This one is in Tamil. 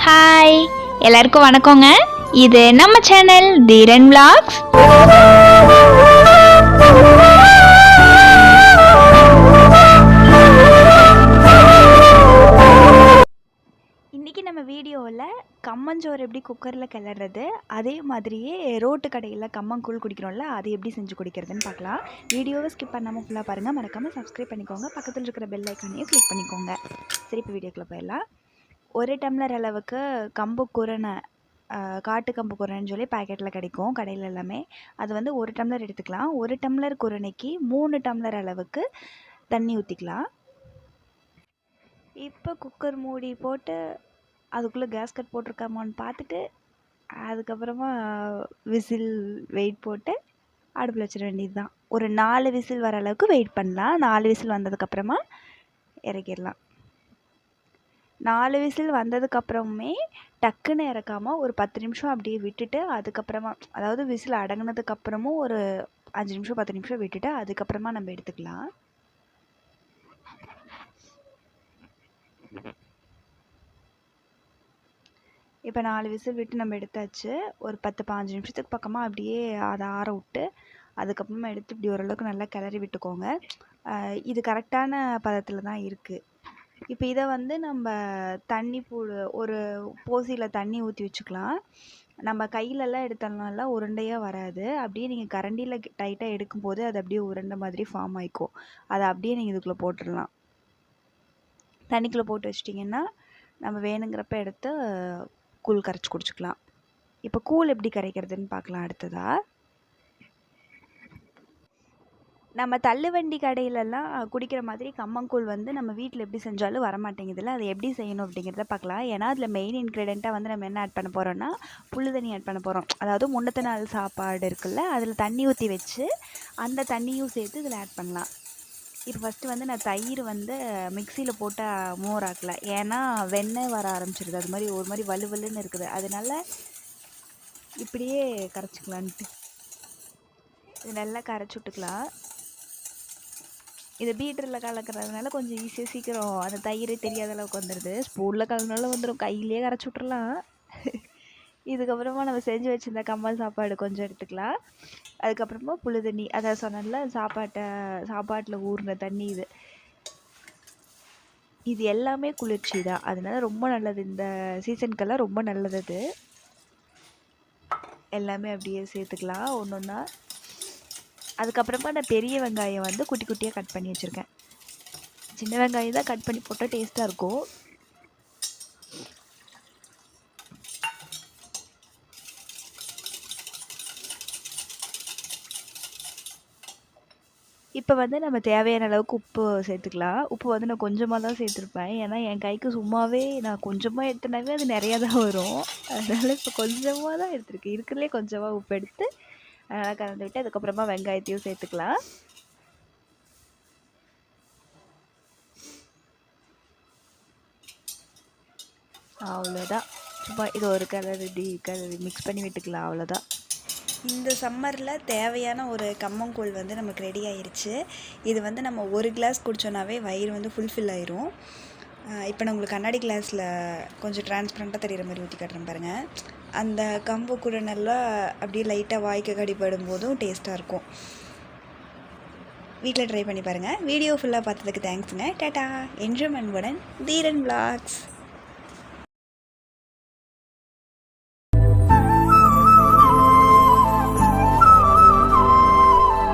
ஹாய், எல்லாருக்கும் வணக்கங்க. இது நம்ம சேனல் தீரன் விலாக்ஸ். இன்றைக்கி நம்ம வீடியோவில் கம்மஞ்சோறு எப்படி குக்கரில் கிளறது, அதே மாதிரியே ரோட்டு கடையில் கம்மங்கூழ் குடிக்கிறோம்ல, அது எப்படி செஞ்சு குடிக்கிறதுன்னு பார்க்கலாம். வீடியோவை ஸ்கிப் பண்ணாமல் ஃபுல்லாக பாருங்கள். மறக்காமல் சப்ஸ்கிரைப் பண்ணிக்கோங்க, பக்கத்தில் இருக்கிற பெல் ஐக்கானையும் கிளிக் பண்ணிக்கோங்க. சரி, இப்போ வீடியோக்குள்ளே போயிடலாம். 1 டம்ளர் அளவுக்கு கம்பு குரணை, காட்டு கம்பு குரணைன்னு சொல்லி பேக்கெட்டில் கிடைக்கும் கடையில் எல்லாமே. அது வந்து 1 டம்ளர் எடுத்துக்கலாம். 1 டம்ளர் குரணைக்கு 3 டம்ளர் அளவுக்கு தண்ணி ஊற்றிக்கலாம். இப்போ குக்கர் மூடி போட்டு அதுக்குள்ளே கேஸ்கட் போட்டிருக்காமான்னு பார்த்துட்டு, அதுக்கப்புறமா விசில் வெயிட் போட்டு அடுப்பில் வச்சிட வேண்டியது தான். ஒரு 4 விசில் வர அளவுக்கு வெயிட் பண்ணலாம். 4 விசில் வந்ததுக்கப்புறமா இறக்கிடலாம். 4 விசில் வந்ததுக்கப்புறமே டக்குன்னு இறக்காமல் ஒரு 10 நிமிஷம் அப்படியே விட்டுட்டு, அதுக்கப்புறமா அதாவது விசில் அடங்கினதுக்கப்புறமும் ஒரு 5 நிமிஷம் 10 நிமிஷம் விட்டுட்டு அதுக்கப்புறமா நம்ம எடுத்துக்கலாம். இப்போ 4 விசில் விட்டு நம்ம எடுத்தாச்சு. ஒரு 10-15 நிமிஷத்துக்கு பக்கமாக அப்படியே அதை ஆற விட்டு அதுக்கப்புறமா எடுத்து இப்படி ஓரளவுக்கு நல்லா கிளறி விட்டுக்கோங்க. இது கரெக்டான பதத்தில் தான் இருக்குது. இப்போ இதை வந்து நம்ம தண்ணி ஒரு போசியில் தண்ணி ஊற்றி வச்சுக்கலாம். நம்ம கையிலலாம் எடுத்தோம்னால உருண்டையாக வராது. அப்படியே நீங்கள் கரண்டியில் டைட்டாக எடுக்கும்போது அது அப்படியே உருண்டை மாதிரி ஃபார்ம் ஆகிக்கும். அதை அப்படியே நீங்கள் இதுக்குள்ளே போட்டுடலாம். தண்ணிக்குள்ளே போட்டு வச்சிட்டிங்கன்னா நம்ம வேணுங்கிறப்ப எடுத்து கூழ் கரைச்சி குடிச்சிக்கலாம். இப்போ கூழ் எப்படி கரைக்கிறதுன்னு பார்க்கலாம். அடுத்ததாக நம்ம தள்ளுவண்டி கடையிலலாம் குடிக்கிற மாதிரி கம்மங்கூழ் வந்து நம்ம வீட்டில் எப்படி செஞ்சாலும் வரமாட்டேங்குதுல்ல, அதை எப்படி செய்யணும் அப்படிங்கிறத பார்க்கலாம். ஏன்னா அதில் மெயின் இன்க்ரீடியண்ட்டாக வந்து நம்ம என்ன ஆட் பண்ண போகிறோம்னா புளி தண்ணி ஆட் பண்ண போகிறோம். அதாவது முன்னத்த நாள் சாப்பாடு இருக்குல்ல, அதில் தண்ணி ஊற்றி வச்சு அந்த தண்ணியும் சேர்த்து இதில் ஆட் பண்ணலாம். இப்போ ஃபஸ்ட்டு வந்து நான் தயிர் வந்து மிக்சியில் போட்டு மோர் ஆக்கலை. ஏன்னா வெண்ணெய் வர ஆரம்பிச்சிருது, அது மாதிரி ஒரு மாதிரி வலுவலுன்னு இருக்குது. அதனால இப்படியே கரைச்சிக்கலான்ட்டு இது நல்லா கரைச்சி விட்டுக்கலாம். இது பீட்டரில் கலக்கிறதுனால கொஞ்சம் ஈஸியாக சீக்கிரம் அந்த தயிர் தெரியாத அளவுக்கு வந்துடுது. ஸ்பூனில் கலந்தாலும் வந்துடும், கையிலேயே கரைச்சி விட்றலாம். இதுக்கப்புறமா நம்ம செஞ்சு வச்சுருந்த கம்மல் சாப்பாடு கொஞ்சம் எடுத்துக்கலாம். அதுக்கப்புறமா புளி தண்ணி, அதை சொன்னல சாப்பாட்டில் ஊறின தண்ணி. இது எல்லாமே குளிர்ச்சி தான், அதனால ரொம்ப நல்லது. இந்த சீசனுக்கெல்லாம் ரொம்ப நல்லது. அது எல்லாமே அப்படியே சேர்த்துக்கலாம் ஒன்று ஒன்றா. அதுக்கப்புறமா நான் பெரிய வெங்காயம் வந்து குட்டி குட்டியாக கட் பண்ணி வச்சுருக்கேன். சின்ன வெங்காயம் தான் கட் பண்ணி போட்டால் டேஸ்ட்டாக இருக்கும். இப்போ வந்து நம்ம தேவையான அளவுக்கு உப்பு சேர்த்துக்கலாம். உப்பு வந்து நான் கொஞ்சமாக தான் சேர்த்துருப்பேன். ஏன்னா என் கைக்கு சும்மாவே நான் கொஞ்சமாக எடுத்தனாவே அது நிறையா தான் வரும். அதனால் இப்போ கொஞ்சமாக தான் எடுத்துருக்கேன். இருக்கிறதுலே கொஞ்சமாக உப்பு எடுத்து நல்லா கலந்து விட்டு அதுக்கப்புறமா வெங்காயத்தையும் சேர்த்துக்கலாம். அவ்வளோதான். சும்மா இது ஒரு கலர் மிக்ஸ் பண்ணி விட்டுக்கலாம், அவ்வளோதான். இந்த சம்மரில் தேவையான ஒரு கம்மங்கூழ் வந்து நமக்கு ரெடி ஆயிடுச்சு. இது வந்து நம்ம ஒரு கிளாஸ் குடித்தோன்னாவே வயிறு வந்து ஃபுல்ஃபில் ஆயிரும். இப்போ நான் உங்களுக்கு கண்ணாடி கிளாஸில் கொஞ்சம் டிரான்ஸ்பரண்ட்டாக தெரிகிற மாதிரி ஊற்றி காட்டுறேன் பாருங்கள். அந்த கம்பு கூட நல்லா அப்படியே லைட்டாக வாய்க்கு கடிப்படும் போதும் டேஸ்ட்டாக இருக்கும். வீட்டில் ட்ரை பண்ணி பாருங்கள். வீடியோ ஃபுல்லாக பார்த்ததுக்கு தேங்க்ஸுங்க. டாட்டா. என்ஜாய் அன்புடன் தீரன் விலாக்ஸ்.